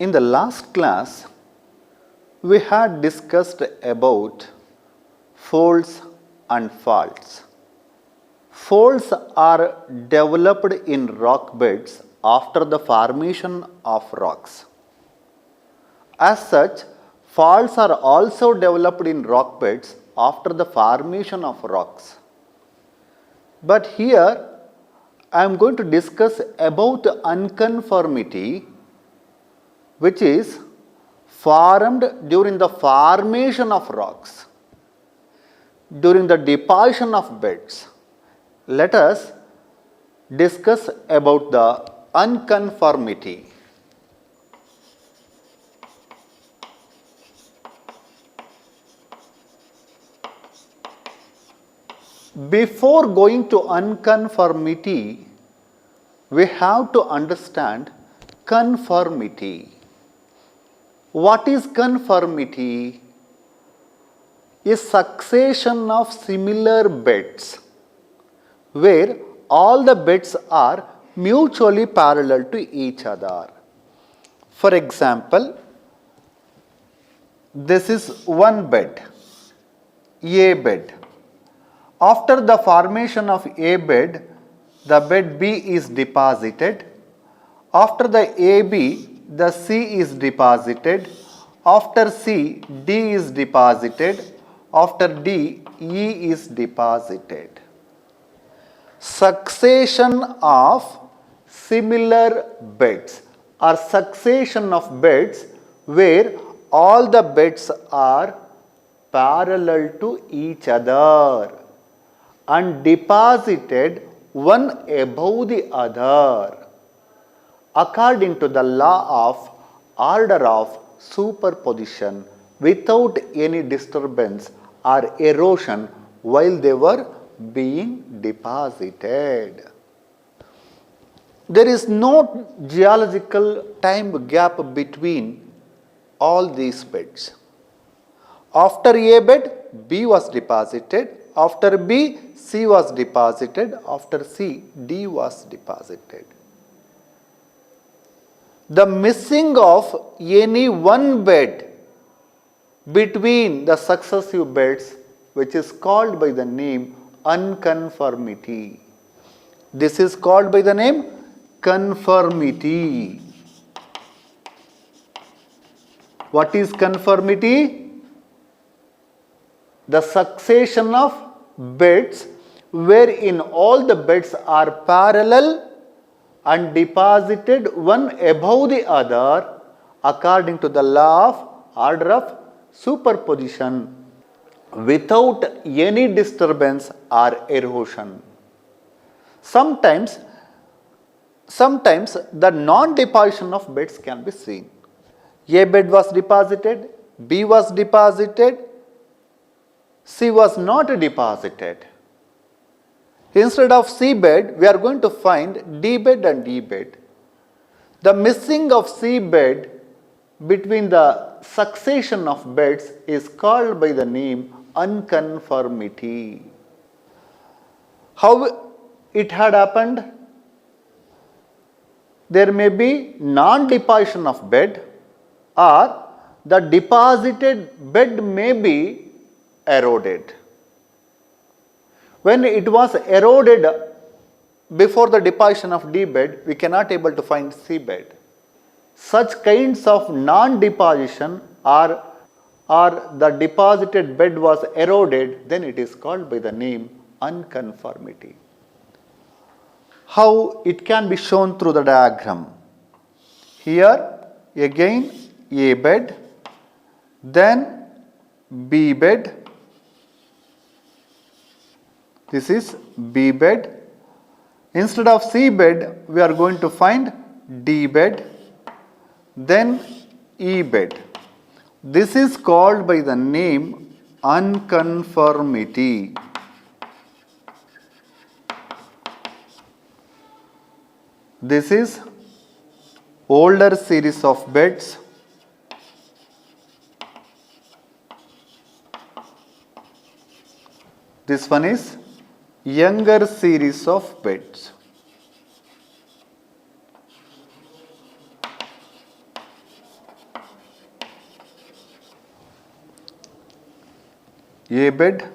In the last class, we had discussed about folds and faults. Folds are developed in rock beds after the formation of rocks. As such, faults are also developed in rock beds after the formation of rocks. But here, I am going to discuss about unconformity, which is formed during the formation of rocks, during the deposition of beds. Let us discuss about the unconformity. Before going to unconformity, we have to understand conformity. What is conformity? A succession of similar beds where all the beds are mutually parallel to each other. For example, this is one bed, A bed. After the formation of A bed, the bed B is deposited. After the AB, the C is deposited. After C, D is deposited. After D, E is deposited. Succession of similar beds or succession of beds where all the beds are parallel to each other and deposited one above the other according to the law of order of superposition without any disturbance or erosion while they were being deposited. There is no geological time gap between all these beds. After A bed, B was deposited. After B, C was deposited. After C, D was deposited. The missing of any one bed between the successive beds, which is called by the name unconformity. This is called by the name conformity. What is conformity? The succession of beds wherein all the beds are parallel and deposited one above the other according to the law of order of superposition without any disturbance or erosion. Sometimes the non-deposition of beds can be seen. A bed was deposited, B was deposited, C was not deposited. Instead of C bed, we are going to find D bed and E bed. The missing of C bed between the succession of beds is called by the name unconformity. How it had happened? There may be non-deposition of bed or the deposited bed may be eroded. When it was eroded before the deposition of D bed, we cannot able to find C bed. Such kinds of non-deposition or the deposited bed was eroded, then it is called by the name unconformity. How it can be shown through the diagram? Here again A bed, then B bed, this is B bed. Instead of C bed, we are going to find D bed, then E bed. This is called by the name unconformity. This is older series of beds. This one is younger series of beds. A bed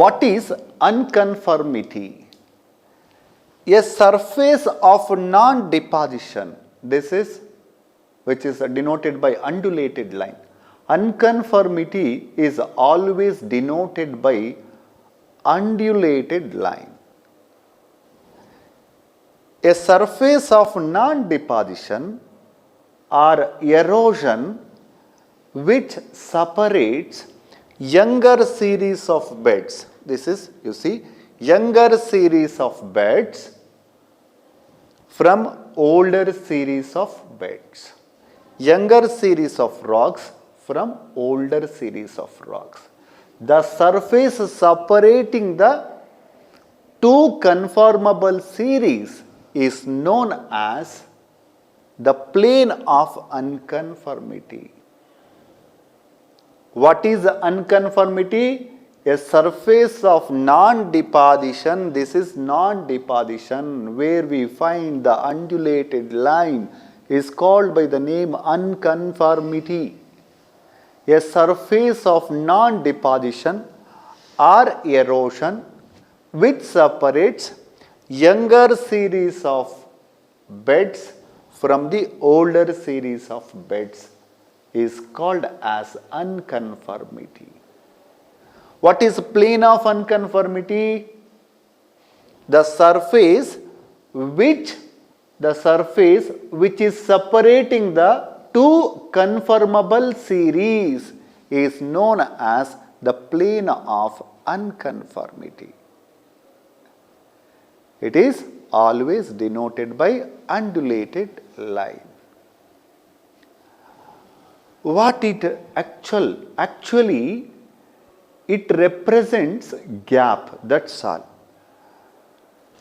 What is unconformity? A surface of non-deposition. This is which is denoted by undulated line. Unconformity is always denoted by undulated line. A surface of non-deposition or erosion which separates younger series of beds. This is, you see, younger series of beds from older series of beds. Younger series of rocks from older series of rocks. The surface separating the two conformable series is known as the plane of unconformity. What is unconformity? A surface of non-deposition. This is non-deposition where we find the undulated line is called by the name unconformity. A surface of non-deposition or erosion which separates younger series of beds from the older series of beds is called as unconformity. What is plane of unconformity? The surface which is separating the two conformable series is known as the plane of unconformity. It is always denoted by undulated line. What it actually it represents gap, that's all.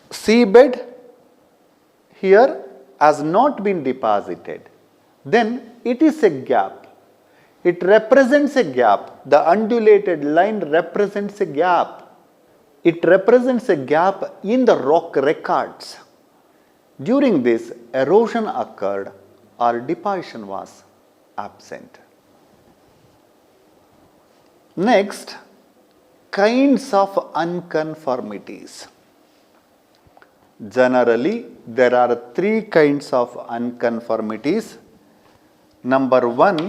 Seabed here has not been deposited, then it is a gap. It represents a gap. The undulated line represents a gap. It represents a gap in the rock records. During this, erosion occurred or deposition was absent. Next, kinds of unconformities. Generally, there are three kinds of unconformities. Number one,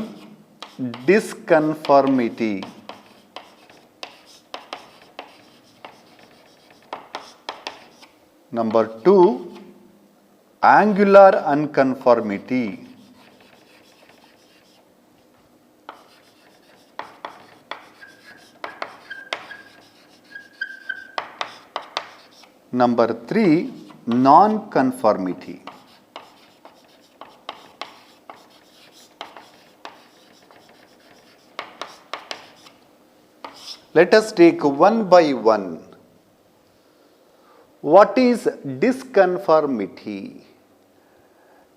disconformity. Number two, angular unconformity. Number three, non-conformity. Let us take one by one. What is disconformity?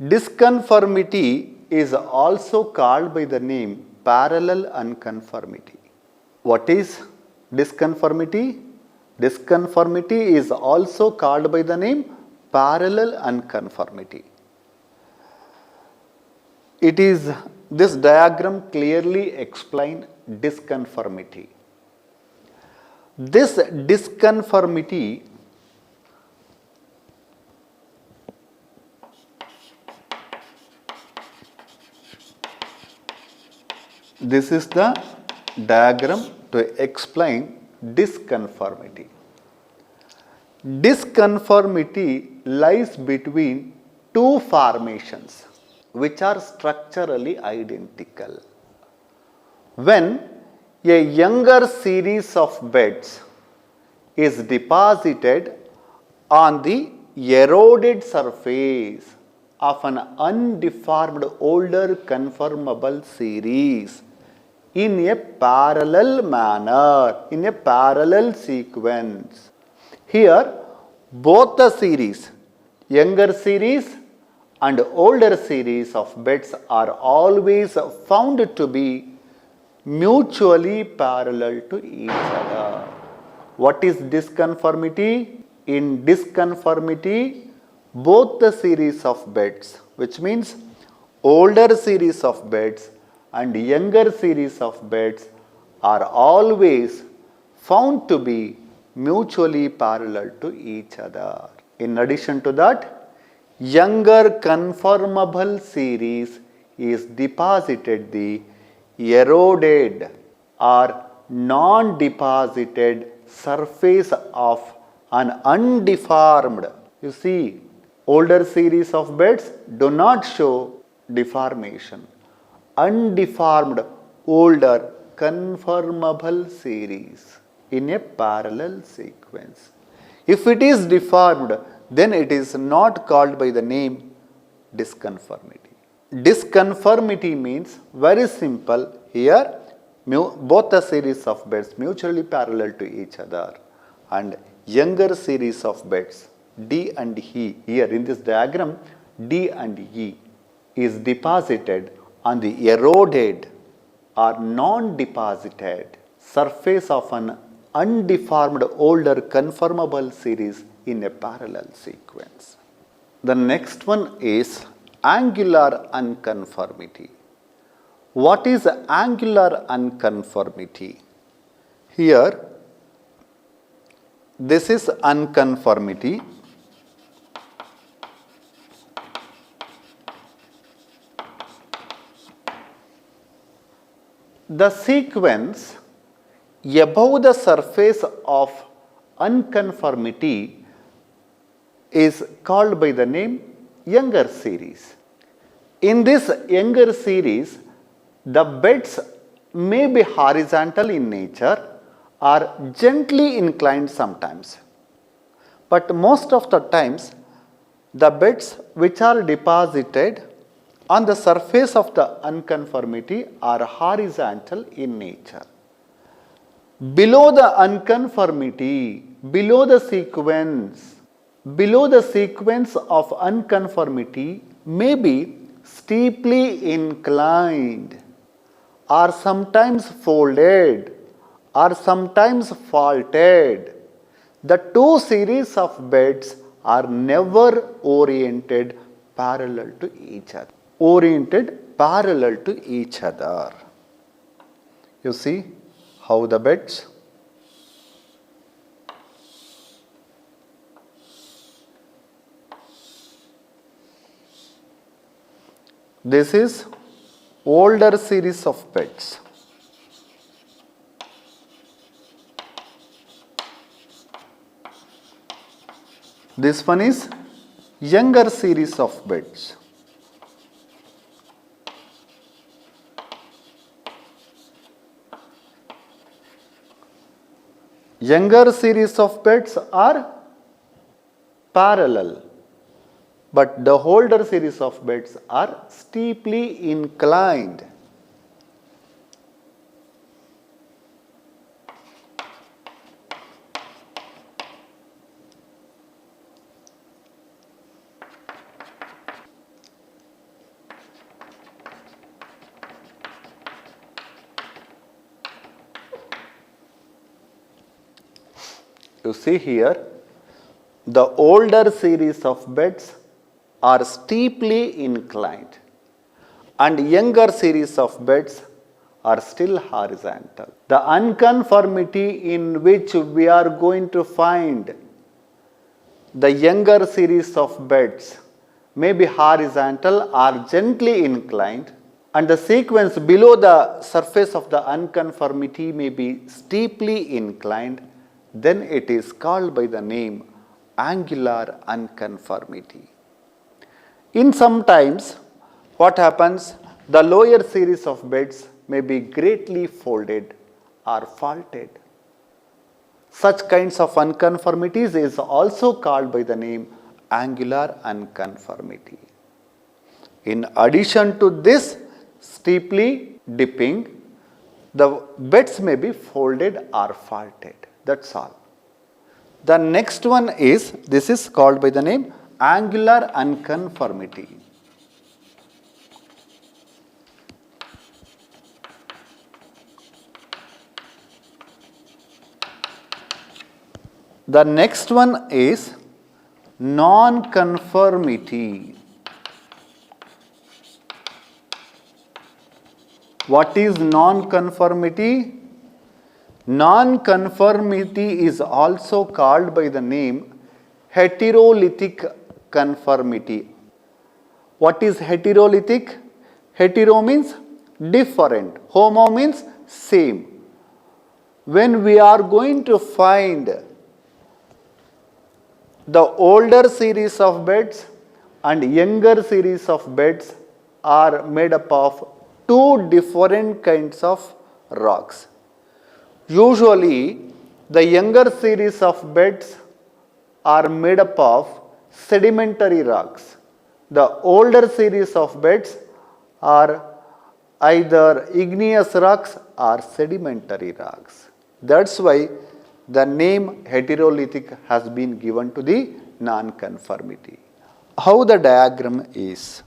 Disconformity is also called by the name parallel unconformity. What is disconformity? Disconformity is also called by the name parallel unconformity. It is, this diagram clearly explains disconformity. This disconformity this is the diagram to explain disconformity. Disconformity lies between two formations which are structurally identical. When a younger series of beds is deposited on the eroded surface of an undeformed older conformable series in a parallel manner, in a parallel sequence. Here, both the series, younger series and older series of beds are always found to be mutually parallel to each other. What is disconformity? In disconformity, both the series of beds, which means older series of beds and younger series of beds, are always found to be mutually parallel to each other. In addition to that, younger conformable series is deposited the eroded or non-deposited surface of an undeformed. You see, older series of beds do not show deformation. Undeformed older conformable series in a parallel sequence. If it is deformed, then it is not called by the name disconformity. Disconformity means very simple. Here, both the series of beds mutually parallel to each other, and younger series of beds D and E, here in this diagram D and E is deposited on the eroded or non-deposited surface of an undeformed older conformable series in a parallel sequence. The next one is angular unconformity. What is angular unconformity? Here, this is unconformity. The sequence above the surface of unconformity is called by the name younger series. In this younger series, the beds may be horizontal in nature or gently inclined sometimes. But most of the times, the beds which are deposited on the surface of the unconformity are horizontal in nature. Below the unconformity, below the sequence of unconformity may be steeply inclined or sometimes folded or sometimes faulted. The two series of beds are never oriented parallel to each other. You see how the beds. This is older series of beds. This one is younger series of beds. Younger series of beds are parallel, but the older series of beds are steeply inclined. You see here, the older series of beds are steeply inclined and younger series of beds are still horizontal. The unconformity in which we are going to find the younger series of beds may be horizontal or gently inclined, and the sequence below the surface of the unconformity may be steeply inclined, then it is called by the name angular unconformity. In sometimes what happens, the lower series of beds may be greatly folded or faulted. Such kinds of unconformities is also called by the name angular unconformity. In addition to this steeply dipping, the beds may be folded or faulted. That's all. The next one is, this is called by the name angular unconformity. The next one is non-conformity. What is non-conformity? Non-conformity is also called by the name heterolytic conformity. What is heterolytic? Hetero means different, homo means same. When we are going to find the older series of beds and younger series of beds are made up of two different kinds of rocks. Usually, the younger series of beds are made up of sedimentary rocks. The older series of beds are either igneous rocks or sedimentary rocks. That's why the name heterolytic has been given to the non-conformity. How the diagram is?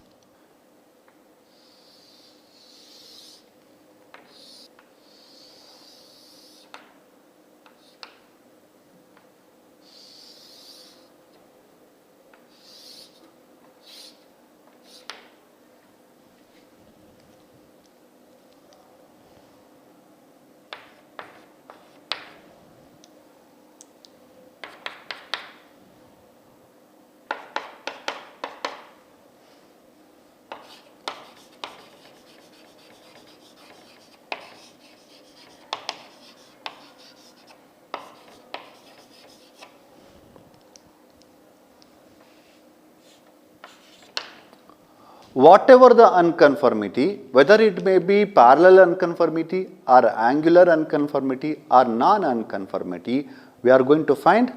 Whatever the unconformity, whether it may be parallel unconformity or angular unconformity or non-unconformity, we are going to find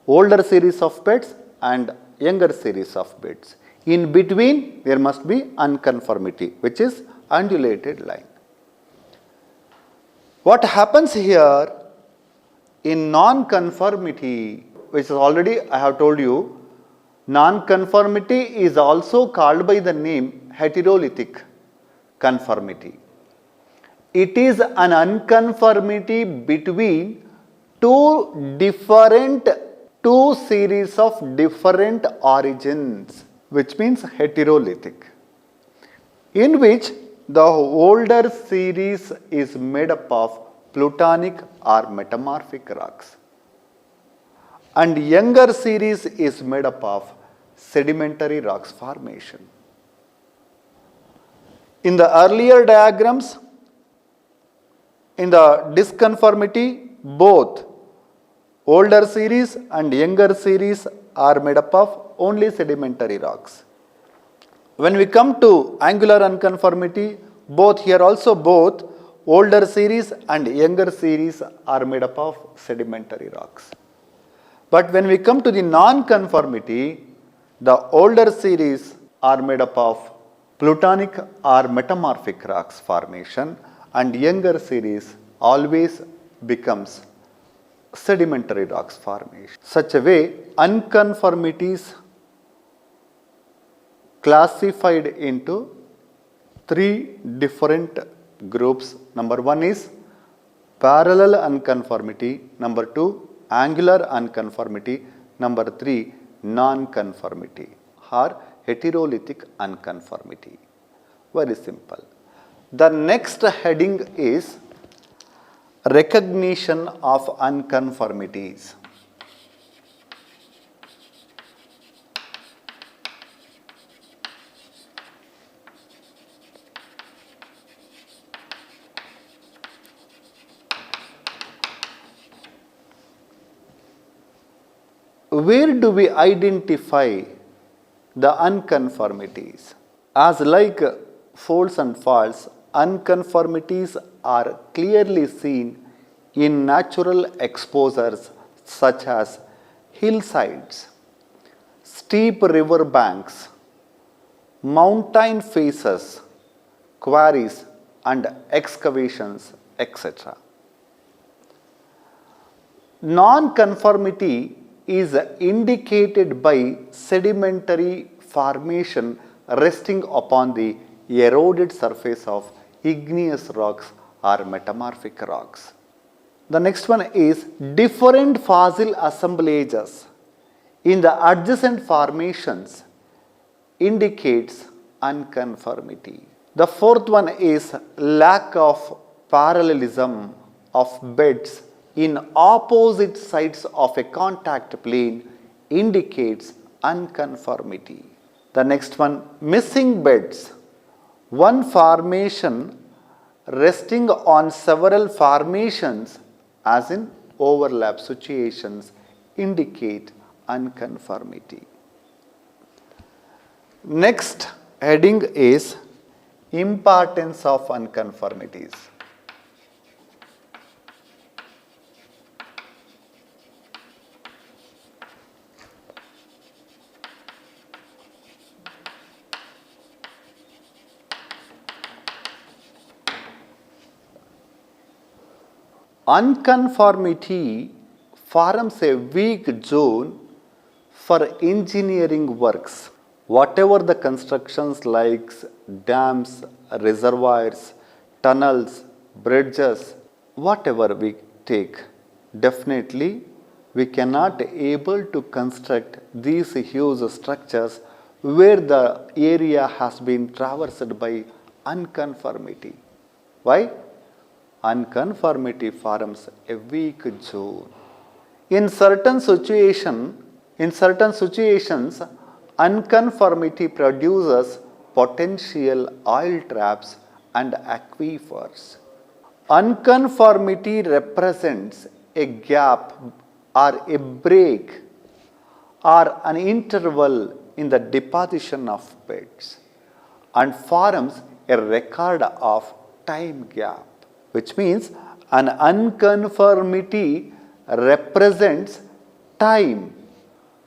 older series of beds and younger series of beds. In between, there must be unconformity, which is undulated line. What happens here in non-conformity, which is already I have told you, non-conformity is also called by the name heterolytic conformity. It is an unconformity between two series of different origins, which means heterolytic, in which the older series is made up of plutonic or metamorphic rocks, and younger series is made up of sedimentary rocks formation. In the earlier diagrams, in the disconformity, both older series and younger series are made up of only sedimentary rocks. When we come to angular unconformity, both here also both older series and younger series are made up of sedimentary rocks. But when we come to the non-conformity, the older series are made up of plutonic or metamorphic rocks formation, and younger series always becomes sedimentary rocks formation. Such a way, unconformities classified into three different groups. Number one is parallel unconformity, number two angular unconformity, number three non-conformity or heterolytic unconformity. Very simple. The next heading is recognition of unconformities. where do we identify the unconformities? As like folds and faults, unconformities are clearly seen in natural exposures such as hillsides, steep river banks, mountain faces, quarries and excavations, etc. Non-conformity is indicated by sedimentary formation resting upon the eroded surface of igneous rocks or metamorphic rocks. The next one is different fossil assemblages in the adjacent formations indicates unconformity. The fourth one is lack of parallelism of beds in opposite sides of a contact plane indicates unconformity. The next one, missing beds. One formation resting on several formations as in overlap situations indicate unconformity. Next heading is importance of unconformities. Unconformity forms a weak zone for engineering works. Whatever the constructions like dams, reservoirs, tunnels, bridges, whatever we take, definitely we cannot able to construct these huge structures where the area has been traversed by unconformity. Why? Unconformity forms a weak zone. In certain situations, unconformity produces potential oil traps and aquifers. Unconformity represents a gap or a break or an interval in the deposition of beds and forms a record of time gap, which means an unconformity represents time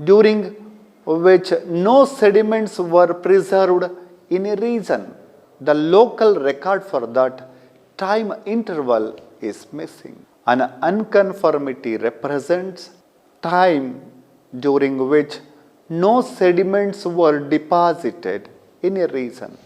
during which no sediments were preserved in a region. The local record for that time interval is missing. An unconformity represents time during which no sediments were deposited in a region.